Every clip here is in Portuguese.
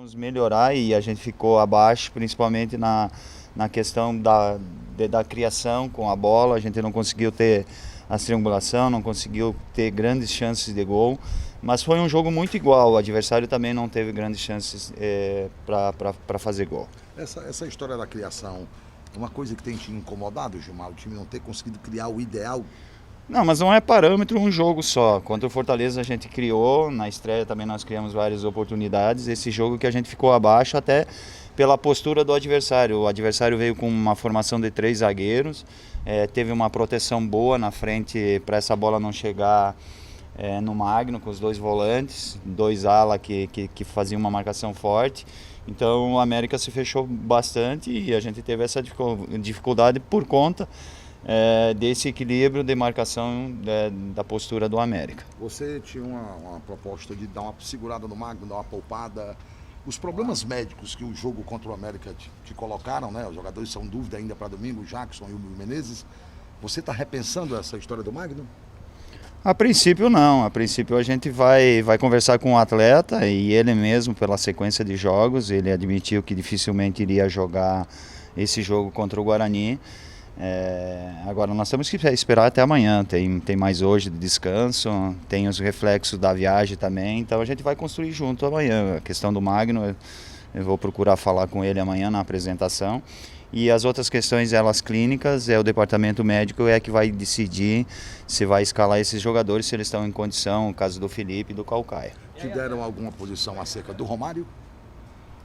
tentamos melhorar e a gente ficou abaixo, principalmente na questão da criação com a bola. A gente não conseguiu ter a triangulação, não conseguiu ter grandes chances de gol, mas foi um jogo muito igual. O adversário também não teve grandes chances para fazer gol. Essa história da criação é uma coisa que tem te incomodado, Gilmar? O time não ter conseguido criar o ideal? Não, mas não é parâmetro um jogo só. Contra o Fortaleza a gente criou, na estreia também nós criamos várias oportunidades. Esse jogo que a gente ficou abaixo até pela postura do adversário. O adversário veio com uma formação de 3 zagueiros, teve uma proteção boa na frente para essa bola não chegar no Magno, com os 2 volantes, 2 ala que faziam uma marcação forte. Então o América se fechou bastante e a gente teve essa dificuldade por conta desse equilíbrio de marcação da postura do América. Você tinha uma proposta de dar uma segurada no Magno, dar uma poupada. Os problemas médicos que o jogo contra o América te colocaram, né? Os jogadores são dúvida ainda para domingo, o Jackson e o Menezes. Você está repensando essa história do Magno? A princípio não, a princípio a gente vai conversar com o atleta e ele mesmo, pela sequência de jogos, ele admitiu que dificilmente iria jogar esse jogo contra o Guarani. Agora nós temos que esperar até amanhã, tem mais hoje de descanso, tem os reflexos da viagem também, então a gente vai construir junto amanhã. A questão do Magno, eu vou procurar falar com ele amanhã na apresentação, e as outras questões, elas clínicas, o departamento médico que vai decidir se vai escalar esses jogadores, se eles estão em condição, no caso do Felipe e do Caucaia. Te deram alguma posição acerca do Romário?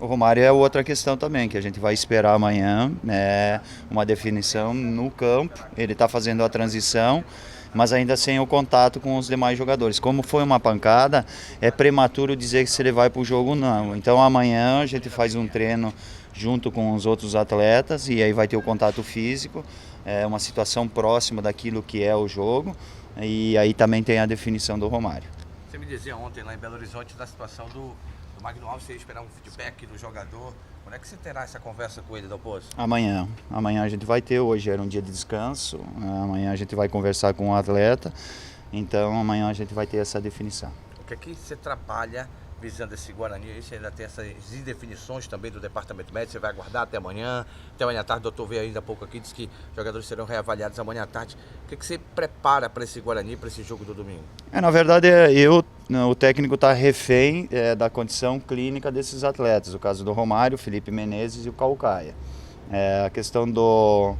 O Romário é outra questão também, que a gente vai esperar amanhã, uma definição no campo. Ele está fazendo a transição, mas ainda sem o contato com os demais jogadores. Como foi uma pancada, é prematuro dizer se ele vai para o jogo ou não. Então amanhã a gente faz um treino junto com os outros atletas e aí vai ter o contato físico, uma situação próxima daquilo que é o jogo, e aí também tem a definição do Romário. Você me dizia ontem lá em Belo Horizonte da situação do Magno Alves, você ia esperar um feedback do jogador. Quando é que você terá essa conversa com ele, Dalpozo? Amanhã a gente vai ter, hoje era um dia de descanso, amanhã a gente vai conversar com o atleta, então amanhã a gente vai ter essa definição. O que é que você trabalha visando esse Guarani? Você ainda tem essas indefinições também do departamento médico, você vai aguardar até amanhã à tarde. O doutor veio ainda há pouco aqui, disse que os jogadores serão reavaliados amanhã à tarde. O que é que você prepara para esse Guarani, para esse jogo do domingo? Na verdade, o técnico está refém da condição clínica desses atletas, o caso do Romário, Felipe Menezes e o Caucaia. A questão do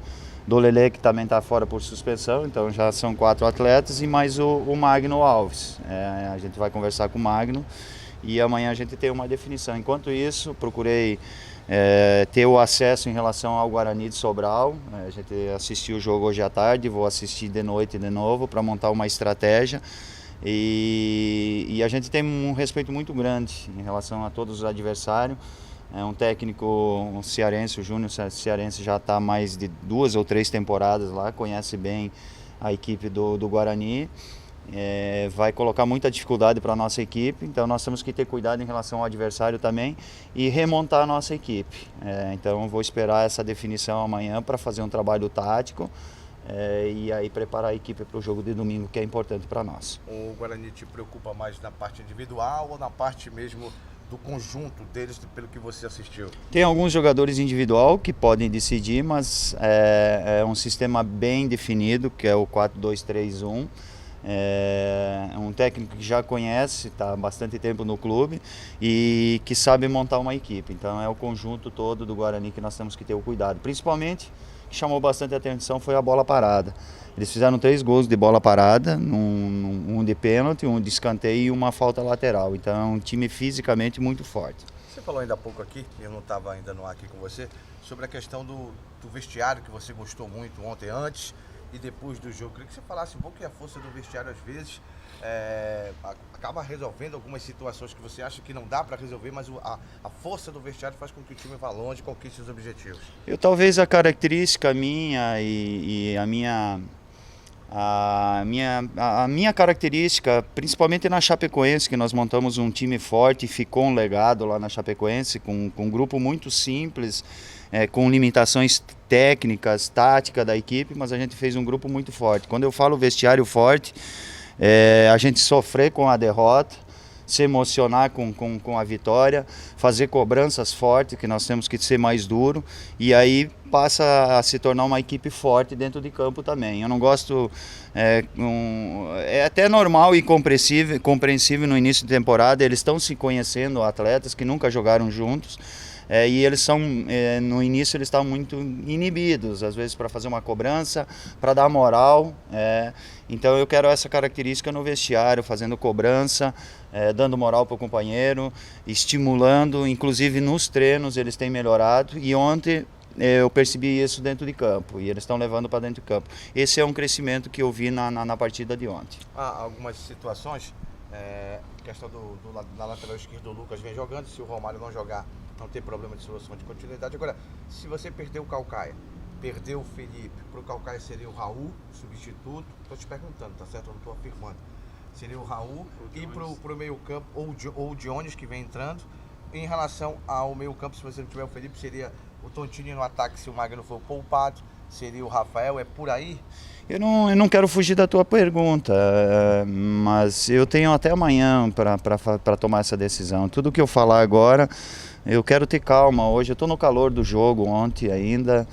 Lelê, que também está fora por suspensão, então já são 4 atletas, e mais o Magno Alves. A gente vai conversar com o Magno e amanhã a gente tem uma definição. Enquanto isso, procurei ter o acesso em relação ao Guarani de Sobral. A gente assistiu o jogo hoje à tarde, vou assistir de noite de novo para montar uma estratégia. E a gente tem um respeito muito grande em relação a todos os adversários. Um técnico cearense, o Júnior cearense, já está há mais de 2 ou 3 temporadas lá, conhece bem a equipe do Guarani. Vai colocar muita dificuldade para a nossa equipe, então nós temos que ter cuidado em relação ao adversário também e remontar a nossa equipe. Então vou esperar essa definição amanhã para fazer um trabalho tático e aí preparar a equipe para o jogo de domingo, que é importante para nós. O Guarani te preocupa mais na parte individual ou na parte mesmo do conjunto deles, pelo que você assistiu? Tem alguns jogadores individual que podem decidir, mas é um sistema bem definido, que é o 4-2-3-1. Um técnico que já conhece, está há bastante tempo no clube e que sabe montar uma equipe. Então é o conjunto todo do Guarani que nós temos que ter o cuidado. Principalmente, o que chamou bastante atenção foi a bola parada. Eles fizeram 3 gols de bola parada, um de pênalti, um de escanteio e uma falta lateral. Então é um time fisicamente muito forte. Você falou ainda há pouco aqui, eu não estava ainda no ar aqui com você, sobre a questão do vestiário, que você gostou muito ontem, antes e depois do jogo. Queria que você falasse um pouco que a força do vestiário, às vezes, acaba resolvendo algumas situações que você acha que não dá para resolver, mas a força do vestiário faz com que o time vá longe e conquiste os objetivos. Talvez a característica minha e a minha característica, principalmente na Chapecoense, que nós montamos um time forte e ficou um legado lá na Chapecoense, com um grupo muito simples, com limitações técnicas, tática da equipe, mas a gente fez um grupo muito forte. Quando eu falo vestiário forte, a gente sofrer com a derrota, se emocionar com a vitória, fazer cobranças fortes, que nós temos que ser mais duro, e aí passa a se tornar uma equipe forte dentro de campo também. Eu não gosto, é até normal e compreensível no início de temporada, eles estão se conhecendo, atletas que nunca jogaram juntos, e eles são, no início eles estavam muito inibidos, às vezes para fazer uma cobrança, para dar moral, então eu quero essa característica no vestiário, fazendo cobrança, dando moral para o companheiro, estimulando, inclusive nos treinos eles têm melhorado, e ontem eu percebi isso dentro de campo, e eles estão levando para dentro de campo. Esse é um crescimento que eu vi na partida de ontem. Há algumas situações, questão na lateral esquerda, o Lucas vem jogando, se o Romário não jogar, não tem problema de solução de continuidade. Agora, se você perder o Caucaia, perdeu o Felipe, para o Caucaia seria o Raul, substituto, estou te perguntando, tá certo? Eu não estou afirmando. Seria o Raul e para o meio campo, ou o Dionis que vem entrando. Em relação ao meio campo, se você não tiver o Felipe, seria o Tontini no ataque, se o Magno for poupado, seria o Rafael, é por aí? Eu não quero fugir da tua pergunta, mas eu tenho até amanhã para tomar essa decisão. Tudo que eu falar agora, eu quero ter calma. Hoje eu estou no calor do jogo, ontem ainda.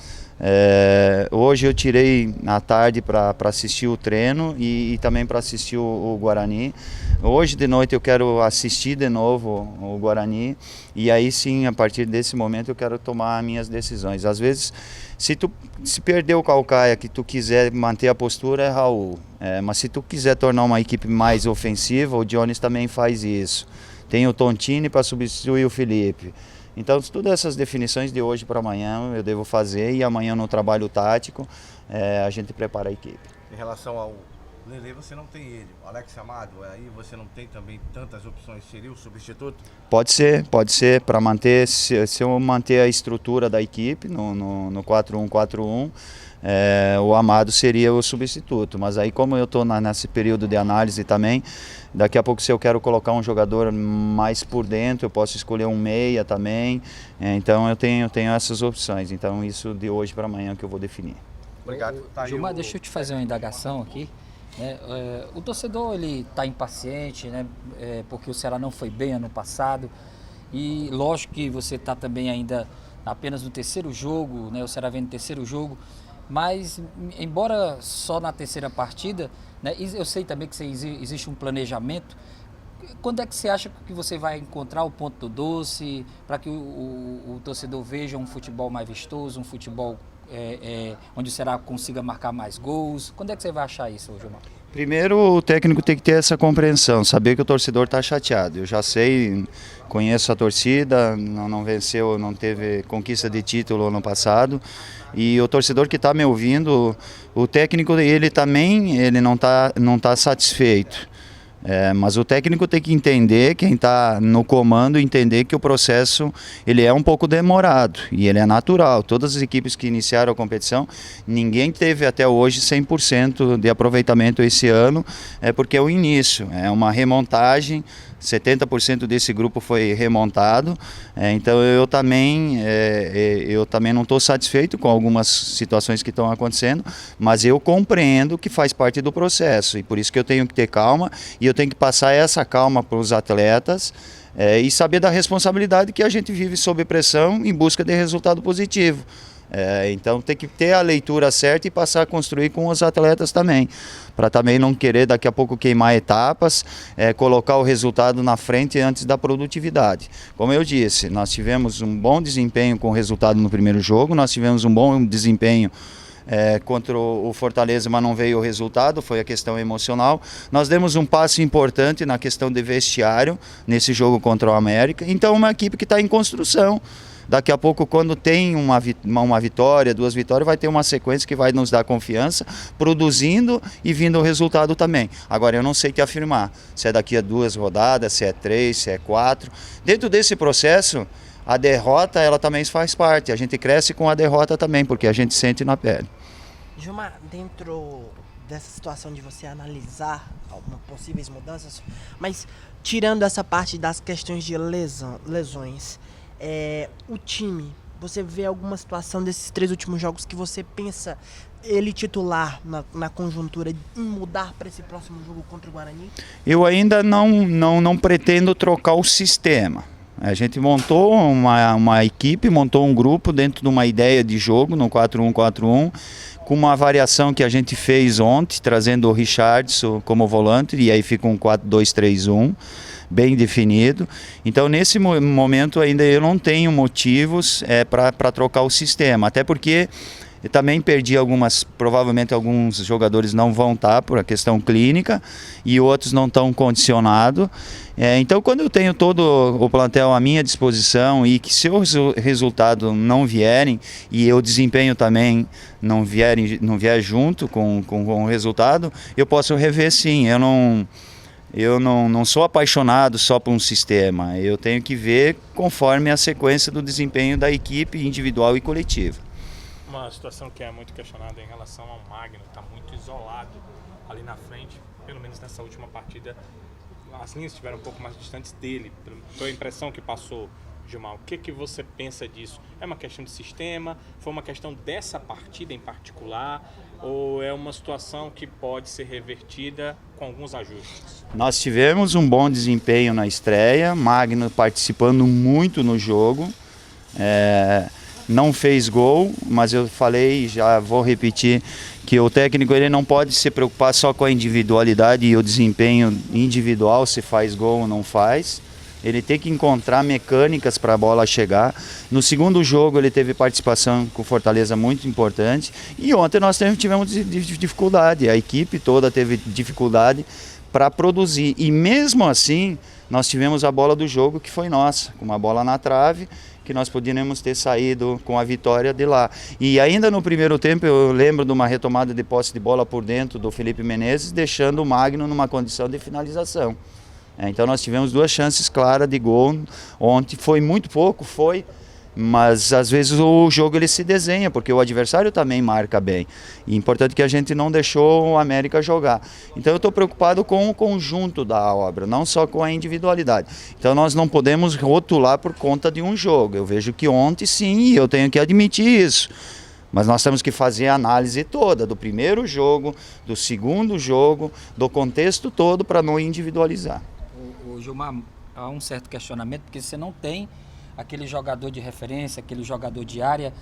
Hoje eu tirei à tarde para assistir o treino e também para assistir o Guarani. Hoje de noite eu quero assistir de novo o Guarani, e aí sim, a partir desse momento eu quero tomar minhas decisões. Às vezes, se perder o Caucaia, que tu quiser manter a postura, é Raul, mas se tu quiser tornar uma equipe mais ofensiva, o Dionis também faz isso. Tem o Tontini para substituir o Felipe. Então, todas essas definições de hoje para amanhã eu devo fazer, e amanhã no trabalho tático a gente prepara a equipe. Em relação ao Lele, você não tem ele. O Alex Amado, aí você não tem também tantas opções. Seria o substituto? Pode ser. Para manter, se eu manter a estrutura da equipe no 4-1-4-1, o Amado seria o substituto. Mas aí, como eu estou nesse período de análise também, daqui a pouco, se eu quero colocar um jogador mais por dentro, eu posso escolher um meia também. Então eu tenho essas opções. Então isso de hoje para amanhã que eu vou definir. Obrigado. Gilmar, deixa eu te fazer uma indagação aqui. O torcedor ele está impaciente, né? Porque o Ceará não foi bem ano passado, e lógico que você está também ainda apenas no terceiro jogo, né? O Ceará vem no terceiro jogo, mas embora só na terceira partida, né? Eu sei também que existe um planejamento. Quando é que você acha que você vai encontrar o ponto doce para que o torcedor veja um futebol mais vistoso, um futebol onde o Ceará consiga marcar mais gols? Quando é que você vai achar isso, Gilmar? Primeiro, o técnico tem que ter essa compreensão, saber que o torcedor está chateado. Eu já sei, conheço a torcida, não venceu, não teve conquista de título ano passado, e o torcedor que está me ouvindo, o técnico ele também não tá satisfeito. Mas o técnico tem que entender, quem está no comando, entender que o processo ele é um pouco demorado e ele é natural. Todas as equipes que iniciaram a competição, ninguém teve até hoje 100% de aproveitamento esse ano, porque é o início, é uma remontagem. 70% desse grupo foi remontado, então eu também não estou satisfeito com algumas situações que estão acontecendo, mas eu compreendo que faz parte do processo, e por isso que eu tenho que ter calma, e eu tenho que passar essa calma para os atletas, e saber da responsabilidade que a gente vive sob pressão em busca de resultado positivo. Então tem que ter a leitura certa e passar a construir com os atletas também, para também não querer daqui a pouco queimar etapas, colocar o resultado na frente antes da produtividade. Como eu disse, nós tivemos um bom desempenho com o resultado no primeiro jogo, nós tivemos um bom desempenho contra o Fortaleza, mas não veio o resultado, foi a questão emocional. Nós demos um passo importante na questão de vestiário nesse jogo contra o América, então uma equipe que está em construção. Daqui a pouco, quando tem uma vitória, 2 vitórias, vai ter uma sequência que vai nos dar confiança, produzindo e vindo o resultado também. Agora, eu não sei te afirmar se é daqui a 2 rodadas, se é 3, se é 4. Dentro desse processo, a derrota ela também faz parte. A gente cresce com a derrota também, porque a gente sente na pele. Gilmar, dentro dessa situação de você analisar algumas possíveis mudanças, mas tirando essa parte das questões de lesões, o time você vê alguma situação desses 3 últimos jogos que você pensa ele titular na conjuntura em mudar para esse próximo jogo contra o Guarani? Eu ainda não pretendo trocar o sistema. A gente montou uma equipe, montou um grupo dentro de uma ideia de jogo no 4-1-4-1, com uma variação que a gente fez ontem, trazendo o Richardson como volante, e aí fica um 4-2-3-1, bem definido. Então, nesse momento ainda eu não tenho motivos para trocar o sistema, até porque eu também perdi provavelmente alguns jogadores não vão estar por a questão clínica e outros não estão condicionados. Então, quando eu tenho todo o plantel à minha disposição e que se o resultado não vierem e o desempenho também não vier junto com o resultado, eu posso rever sim. Eu não sou apaixonado só por um sistema, eu tenho que ver conforme a sequência do desempenho da equipe individual e coletiva. Uma situação que é muito questionada em relação ao Magno, está muito isolado ali na frente, pelo menos nessa última partida, as linhas estiveram um pouco mais distantes dele, foi a impressão que passou, Gilmar. O que você pensa disso? É uma questão de sistema? Foi uma questão dessa partida em particular? Ou é uma situação que pode ser revertida com alguns ajustes? Nós tivemos um bom desempenho na estreia, Magno participando muito no jogo, não fez gol, mas eu falei, já vou repetir, que o técnico ele não pode se preocupar só com a individualidade e o desempenho individual, se faz gol ou não faz. Ele tem que encontrar mecânicas para a bola chegar. No segundo jogo ele teve participação com Fortaleza muito importante. E ontem nós tivemos dificuldade, a equipe toda teve dificuldade para produzir. E mesmo assim nós tivemos a bola do jogo que foi nossa, com uma bola na trave, que nós poderíamos ter saído com a vitória de lá. E ainda no primeiro tempo eu lembro de uma retomada de posse de bola por dentro do Felipe Menezes, deixando o Magno numa condição de finalização. Então nós tivemos 2 chances claras de gol ontem, foi muito pouco, mas às vezes o jogo ele se desenha, porque o adversário também marca bem. E é importante que a gente não deixou o América jogar. Então eu estou preocupado com o conjunto da obra, não só com a individualidade. Então nós não podemos rotular por conta de um jogo. Eu vejo que ontem sim, eu tenho que admitir isso. Mas nós temos que fazer a análise toda, do primeiro jogo, do segundo jogo, do contexto todo, para não individualizar. O Gilmar, há um certo questionamento, porque você não tem aquele jogador de referência, aquele jogador de área.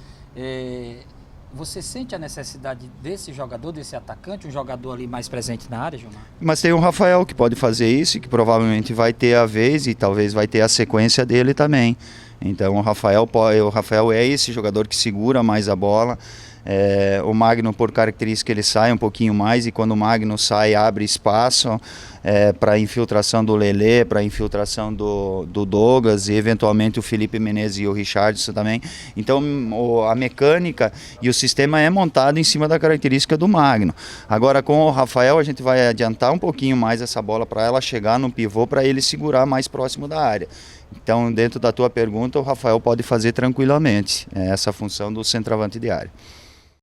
Você sente a necessidade desse jogador, desse atacante, um jogador ali mais presente na área, Gilmar? Mas tem o Rafael que pode fazer isso, que provavelmente vai ter a vez e talvez vai ter a sequência dele também. Então o Rafael é esse jogador que segura mais a bola. O Magno, por característica, ele sai um pouquinho mais, e quando o Magno sai, abre espaço para a infiltração do Lelê, para a infiltração do Douglas e eventualmente o Felipe Menezes e o Richardson também. Então a mecânica e o sistema é montado em cima da característica do Magno. Agora com o Rafael a gente vai adiantar um pouquinho mais essa bola para ela chegar no pivô, para ele segurar mais próximo da área. Então, dentro da tua pergunta, o Rafael pode fazer tranquilamente essa função do centroavante de área.